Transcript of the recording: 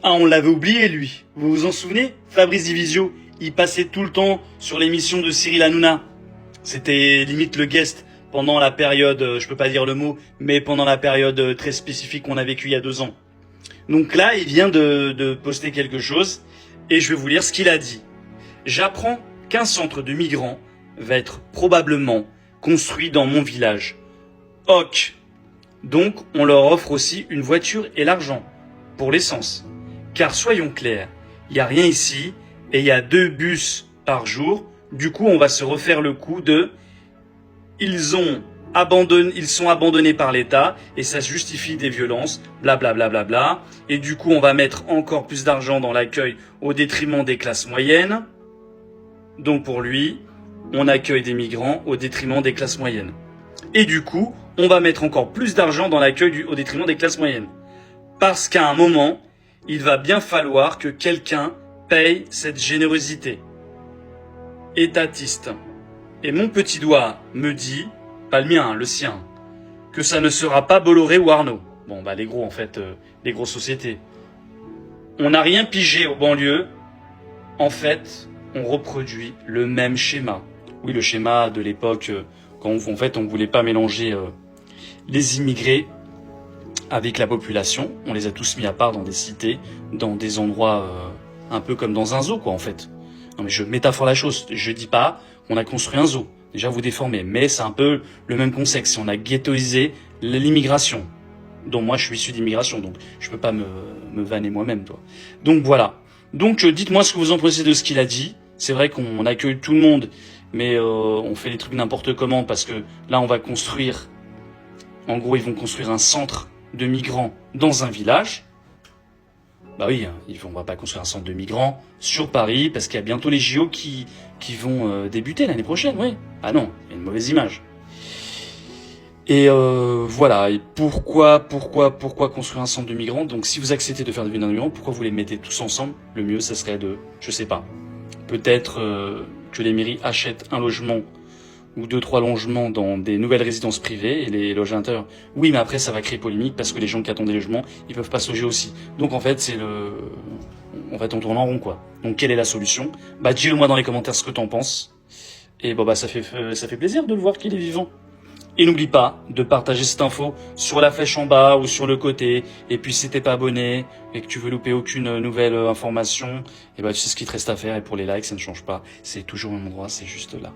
Ah, on l'avait oublié, lui. Vous vous en souvenez? Fabrice Divisio, il passait tout le temps sur l'émission de Cyril Hanouna. C'était limite le guest pendant la période, je peux pas dire le mot, mais pendant la période très spécifique qu'on a vécue il y a 2 ans. Donc là, il vient de poster quelque chose, et je vais vous lire ce qu'il a dit. J'apprends qu'un centre de migrants va être probablement construit dans mon village. Ok. Donc, on leur offre aussi une voiture et l'argent pour l'essence. Car soyons clairs, il n'y a rien ici et il y a 2 bus par jour. Du coup, on va se refaire le coup de ils sont abandonnés par l'État et ça justifie des violences, blablabla. Bla, bla, bla, bla. Et du coup, on va mettre encore plus d'argent dans l'accueil au détriment des classes moyennes. Donc pour lui, on accueille des migrants au détriment des classes moyennes. Et du coup, on va mettre encore plus d'argent dans l'accueil au détriment des classes moyennes. Parce qu'à un moment, il va bien falloir que quelqu'un paye cette générosité étatiste. Et mon petit doigt me dit, pas le mien, le sien, que ça ne sera pas Bolloré ou Arnaud. Bon, bah les gros en fait, les grosses sociétés. On n'a rien pigé aux banlieues. En fait, on reproduit le même schéma. Oui, le schéma de l'époque, quand en fait on voulait pas mélanger les immigrés avec la population. On les a tous mis à part dans des cités, dans des endroits un peu comme dans un zoo, quoi, en fait. Non mais je métaphore la chose, je dis pas qu'on a construit un zoo. Déjà vous déformez, mais c'est un peu le même concept. Si on a ghettoisé l'immigration, dont moi je suis issu d'immigration, donc je peux pas me vanner moi-même, toi. Donc voilà. Donc dites-moi ce que vous en pensez de ce qu'il a dit. C'est vrai qu'on accueille tout le monde, mais on fait les trucs n'importe comment parce que là on va construire, en gros ils vont construire un centre de migrants dans un village. Bah oui, on va pas construire un centre de migrants sur Paris parce qu'il y a bientôt les JO qui vont débuter l'année prochaine, oui. Ah non, il y a une mauvaise image. Et voilà, et pourquoi construire un centre de migrants? Donc si vous acceptez de faire devenir des migrants, pourquoi vous les mettez tous ensemble? Le mieux, ça serait je sais pas, peut-être que les mairies achètent un logement ou 2-3 logements dans des nouvelles résidences privées et les loger à l'intérieur. Oui, mais après ça va créer polémique parce que les gens qui attendent des logements, ils peuvent pas se loger aussi. Donc en fait, on tourne en rond, quoi. Donc quelle est la solution? Bah dis-le moi dans les commentaires ce que t'en penses. Et bon bah ça fait plaisir de le voir qu'il est vivant. Et n'oublie pas de partager cette info sur la flèche en bas ou sur le côté. Et puis si t'es pas abonné et que tu veux louper aucune nouvelle information, et bah tu sais ce qu'il te reste à faire. Et pour les likes, ça ne change pas. C'est toujours au même endroit, c'est juste là.